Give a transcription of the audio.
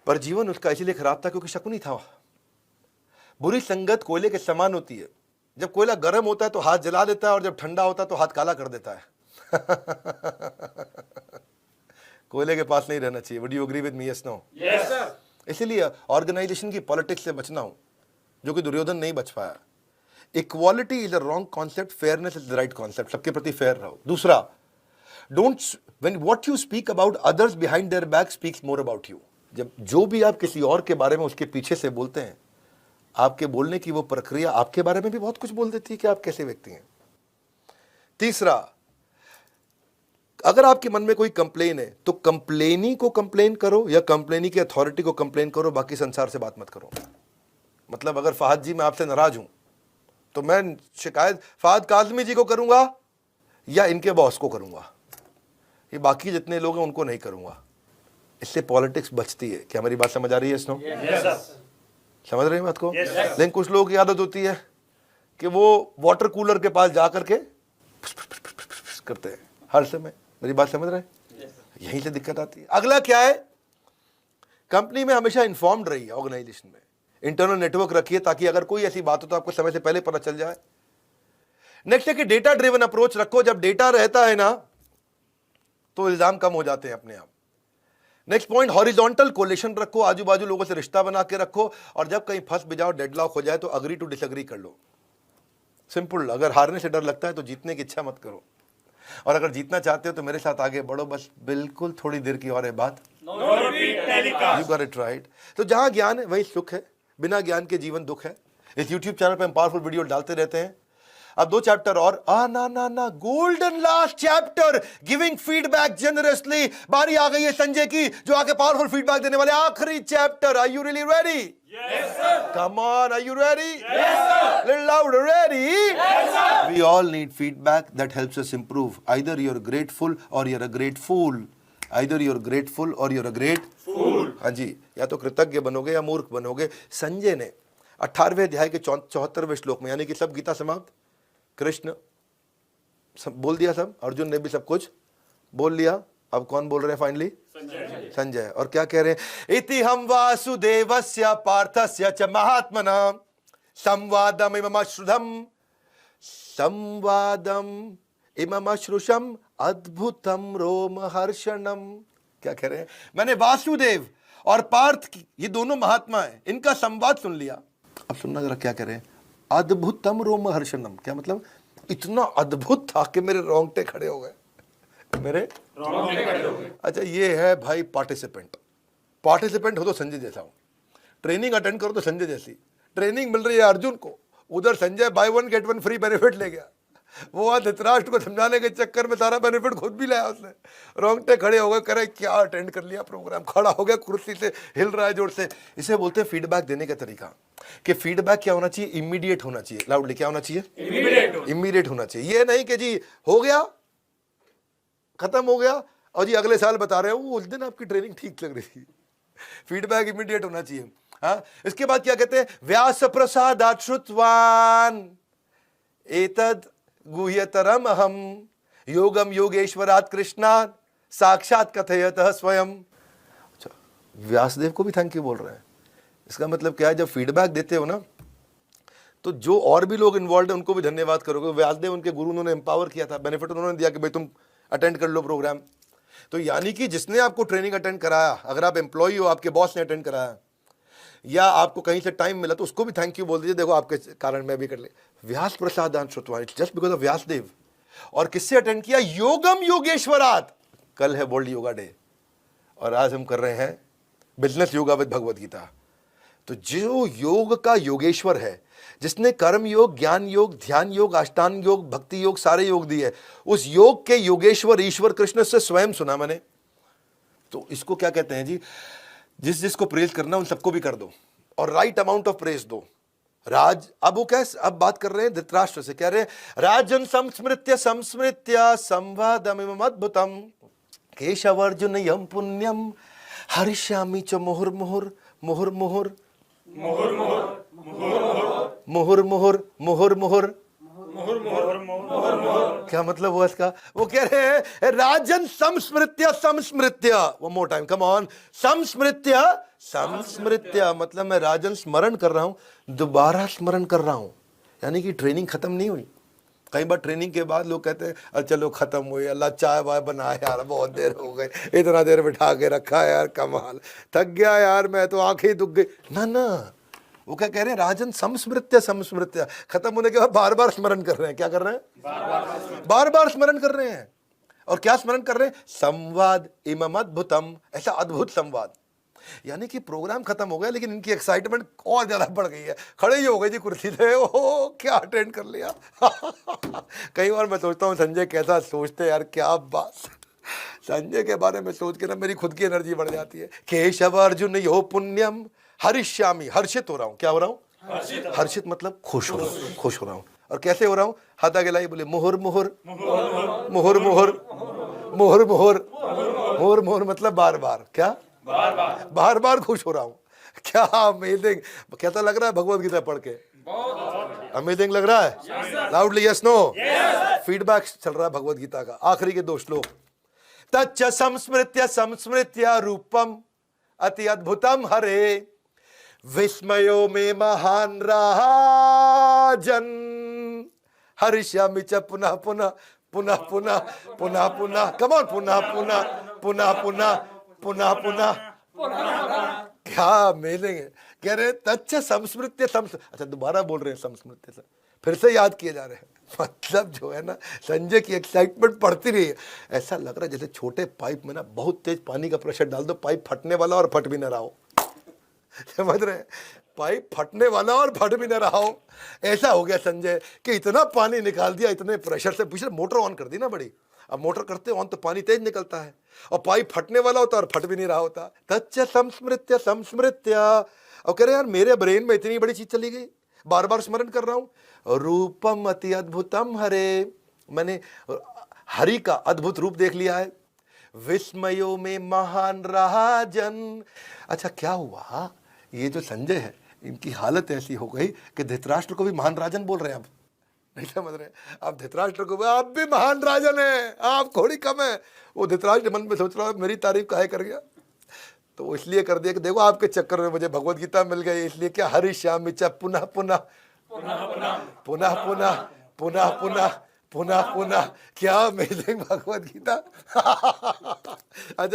पर जीवन उसका इसीलिए खराब था क्योंकि शकुनी था। बुरी संगत कोयले के समान होती है, जब कोयला गर्म होता है तो हाथ जला देता है और जब ठंडा होता है तो हाथ काला कर देता है। कोयले के पास नहीं रहना चाहिए। Would you agree with me? Yes no? Yes sir. इसीलिए ऑर्गेनाइजेशन की पॉलिटिक्स से बचना हूं, जो कि दुर्योधन नहीं बच पाया। Equality is a wrong concept, fairness is the right concept. सबके प्रति फेयर रहो। दूसरा, don't when what you speak about others behind their back speaks more about you. जब जो भी आप किसी और के बारे में उसके पीछे से बोलते हैं, आपके बोलने की वो प्रक्रिया आपके बारे में भी बहुत कुछ बोल देती है कि आप कैसे व्यक्ति हैं। तीसरा, अगर आपके मन में कोई कंप्लेन है तो कंप्लेनी को कंप्लेन करो या कंप्लेनी की अथॉरिटी को कंप्लेन करो, बाकी संसार से बात मत करो। मतलब अगर फहद जी मैं आपसे नाराज हूं तो मैं शिकायत फहद काज़मी जी को करूंगा या इनके बॉस को करूंगा, ये बाकी जितने लोग हैं उनको नहीं करूंगा। इससे पॉलिटिक्स बचती है। क्या हमारी बात समझ आ रही है? स्नो? समझ रहे हैं बात को? लेकिन कुछ लोगों की आदत होती है कि वो वाटर कूलर के पास जा करके करते हैं हर समय। मेरी बात समझ रहे हैं? यहीं से दिक्कत आती है। अगला क्या है? कंपनी में हमेशा इन्फॉर्म्ड रहिए। ऑर्गेनाइजेशन में इंटरनल नेटवर्क रखिए ताकि अगर कोई ऐसी बात हो तो आपको समय से पहले पता चल जाए। नेक्स्ट है कि डेटा ड्रिवन अप्रोच रखो। जब डेटा रहता है ना तो इल्जाम कम हो जाते हैं अपने आप। नेक्स्ट पॉइंट, हॉरिजॉन्टल कोलेशन रखो। आजू बाजू लोगों से रिश्ता बना के रखो और जब कहीं फंस भी जाओ, डेडलॉक हो जाए तो अग्री टू डिसएग्री कर लो। सिंपल। अगर हारने से डर लगता है तो जीतने की इच्छा मत करो, और अगर जीतना चाहते हो तो मेरे साथ आगे बढ़ो। बस बिल्कुल थोड़ी देर की और है बात। You got it right. तो जहां ज्ञान है वही सुख है, बिना ज्ञान के जीवन दुख है। इस यूट्यूब चैनल पे हम पावरफुल वीडियो डालते रहते हैं। अब 2 चैप्टर और ना golden last chapter, giving feedback generously. बारी आ गई है संजय की, जो आके पावरफुल फीडबैक देने वाले। आखिरी chapter. Are you really ready? Yes sir. Come on, are you ready? Yes sir. Little louder, ready? Yes sir. We all need feedback that helps us improve. Either you're grateful or you're a great fool. Either you're grateful or you're a great fool. हाँ जी, या तो कृतज्ञ बनोगे या मूर्ख बनोगे। संजय ने 18वें अध्याय के 74वें श्लोक में, यानी कि सब गीता समाप्त, कृष्ण सब बोल दिया, सब अर्जुन ने भी सब कुछ बोल लिया। अब कौन बोल रहे हैं फाइनली? संजय। और क्या कह रहे हैं? इति हम वासुदेवस्य पार्थस्य च महात्मना संवादम इममश्रुषम अद्भुतम रोमहर्षणम। क्या कह रहे हैं? मैंने वासुदेव और पार्थ ये दोनों महात्मा हैं, इनका संवाद सुन लिया। अब सुनना जरा क्या कह रहे हैं? अद्भुतम रोमहर्षणम। क्या मतलब? इतना अद्भुत था कि मेरे रोंगटे खड़े हो गए। मेरे रोंगटे खड़े हो गए। अच्छा, ये है भाई पार्टिसिपेंट हो तो संजय जैसा हो, ट्रेनिंग अटेंड करो तो संजय जैसी। ट्रेनिंग मिल रही है अर्जुन को, उधर Sanjay buy 1 get 1 free benefit ले गया। वो धृतराष्ट्र को समझाने के चक्कर में सारा बेनिफिट खुद भी लाया उसने। रोंगटे खड़े हो गए, करे क्या अटेंड कर लिया प्रोग्राम, खड़ा हो गया कुर्सी से, हिल रहा है जोर से। इसे बोलते हैं फीडबैक देने का तरीका। कि फीडबैक क्या होना चाहिए? इमीडिएट होना चाहिए। लाउडली क्या होना चाहिए? इमीडिएट होना चाहिए। ये नहीं कि जी हो गया, खत्म हो गया और जी अगले साल बता रहे हो उस दिन आपकी ट्रेनिंग ठीक लग रही थी। फीडबैक इमीडिएट होना चाहिए। हाँ, इसके बाद क्या कहते हैं? व्यास प्रसादात् श्रुतवान एतद गुह्यतरम अहम योगम योगेश्वरात् कृष्णात् साक्षात कथयतः स्वयं। अच्छा, व्यासदेव को भी थैंक यू बोल रहे हैं। इसका मतलब क्या है? जब फीडबैक देते हो ना तो जो और भी लोग इन्वॉल्व है उनको भी धन्यवाद करोगे। व्यासदेव उनके गुरु, उन्होंने एम्पावर किया था, बेनिफिट उन्होंने दिया कि भाई तुम अटेंड कर लो प्रोग्राम। तो यानी कि जिसने आपको ट्रेनिंग अटेंड कराया, अगर आप एम्प्लॉई हो, आपके बॉस ने अटेंड कराया या आपको कहीं से टाइम मिला तो उसको भी थैंक यू बोल दीजिए, देखो आपके कारण मैं भी कर ले। व्यास प्रसादान् श्रुतवान, जस्ट बिकॉज ऑफ व्यासदेव। और किससे अटेंड किया? योगम योगेश्वरात्। कल है वर्ल्ड योगा डे और आज हम कर रहे हैं business yoga with Bhagavad Gita. तो जो योग का योगेश्वर है, जिसने कर्म योग, ज्ञान योग, ध्यान योग, अष्टांग योग, भक्ति योग, सारे योग दिए, उस योग के योगेश्वर ईश्वर कृष्ण से स्वयं सुना मैंने। तो इसको क्या कहते हैं जी? जिस जिसको प्रेज करना उन सबको भी कर दो और राइट अमाउंट ऑफ प्रेज दो। राज, अब वो क्या, अब बात कर रहे हैं धृतराष्ट्र से, कह रहे हैं राजन संस्मृत्य संवादमिमम अद्भुतम केशवर्जुन यम पुण्यम हरिष्यामि च मुहुर्मुहुर् मुहुर्मुहुर् मुहुर्मुहुर् मुहुर्मुहुर् मुहुर्मुहुर् क्या मतलब हुआ इसका? वो कह रहे हैं राजन संस्मृत्य संस्मृत्य, one more time, come on, संस्मृत्य संस्मृत्य, मतलब मैं राजन स्मरण कर रहा हूं, दोबारा स्मरण कर रहा हूं, यानी कि ट्रेनिंग खत्म नहीं हुई। कई बार ट्रेनिंग के बाद लोग कहते हैं चलो खत्म हुई, अल्लाह चाय वाय बनाए यार, बहुत देर हो गई, इतना देर बिठा के रखा है यार, कमाल, थक गया यार मैं तो, आंखें दुख गई। ना ना, वो क्या कह रहे हैं, राजन संस्मृत्य संस्मृत्य, खत्म होने के बाद बार बार स्मरण कर रहे हैं। क्या कर रहे हैं? बार बार स्मरण कर रहे हैं। और क्या स्मरण कर रहे हैं? संवाद इमम अद्भुतम, ऐसा अद्भुत संवाद। यानी कि प्रोग्राम खत्म हो गया लेकिन इनकी एक्साइटमेंट और ज्यादा बढ़ गई है, खड़े ही हो गए जी कुर्सी से, ओह क्या अटेंड कर लिया। कई बार मैं सोचता हूँ संजय कैसा सोचते यार, क्या बात। संजय के बारे में सोच के ना मेरी खुद की एनर्जी बढ़ जाती है। केशव अर्जुन यो पुण्यम हरिष्यामी, हर्षित हो रहा हूँ। क्या हो रहा हूँ? हर्षित मतलब खुश हो रहा हूँ, खुश हो रहा हूँ। और कैसे हो रहा हूँ? हाथ आगे लाई, बोले मुहुर मुहुर मुहुर मुहुर मुहुर मुहुर मुहुर मुहुर, मतलब बार बार। क्या? बार बार खुश हो रहा हूँ। क्या अमेजिंग, कैसा लग रहा है भगवत गीता पढ़ के? अमेजिंग लग रहा है? Loudly yes no? फीडबैक चल रहा है भगवत गीता का। आखिरी के 2 श्लोक, तच्च संस्मृत्य संस्मृत्य रूपम अति अद्भुतम हरे, विस्मयो में महान राजन, हर्ष्यामि च पुनः पुनः पुनः पुनः पुनः पुनः, कम ऑन, पुनः पुनः पुनः पुनः पुनः पुनः। क्या अमेजिंग है। कह रहे तच्च संस्मृत्य अच्छा दोबारा बोल रहे हैं संस्मृत्य से, फिर से याद किए जा रहे हैं। मतलब जो है ना, संजय की एक्साइटमेंट बढ़ती रही है। ऐसा लग रहा है जैसे छोटे पाइप में ना बहुत तेज पानी का प्रेशर डाल दो, पाइप फटने वाला और फट भी ना रहा हो। समझ रहे हैं? पाइप फटने वाला और फट भी ना रहा हो, ऐसा हो गया संजय कि इतना पानी निकाल दिया इतने प्रेशर से। पूछ रहे मोटर ऑन कर दी ना बड़ी, अब मोटर करते ऑन तो पानी तेज निकलता है, और पाइप फटने वाला होता और फट भी नहीं रहा होता। तच्च संस्मृत्य संस्मृत्य, और कह रहे यार मेरे ब्रेन में इतनी बड़ी चीज चली गई, बार बार स्मरण कर रहा हूं। रूपम अति अद्भुतम हरे, मैंने हरि का अद्भुत रूप देख लिया है। विस्मयो में महान राजन। अच्छा क्या हुआ, ये जो संजय है इनकी हालत ऐसी हो गई कि धृतराष्ट्र को भी महान राजन बोल रहे हैं। अब नहीं समझ रहे, आप धृतराष्ट्र को आप भी महान राजन है, आप थोड़ी कम है। वो धृतराष्ट्र मन में सोच रहा है मेरी तारीफ काहे कर गया, तो वो इसलिए कर दिया कि देखो आपके चक्कर में मुझे भगवत गीता मिल गई, इसलिए क्या हरिष्यामि च पुनः पुनः पुनः पुनः पुनः पुनः पुनः पुनः। क्या अमेजिंग भगवत गीता। अच्छा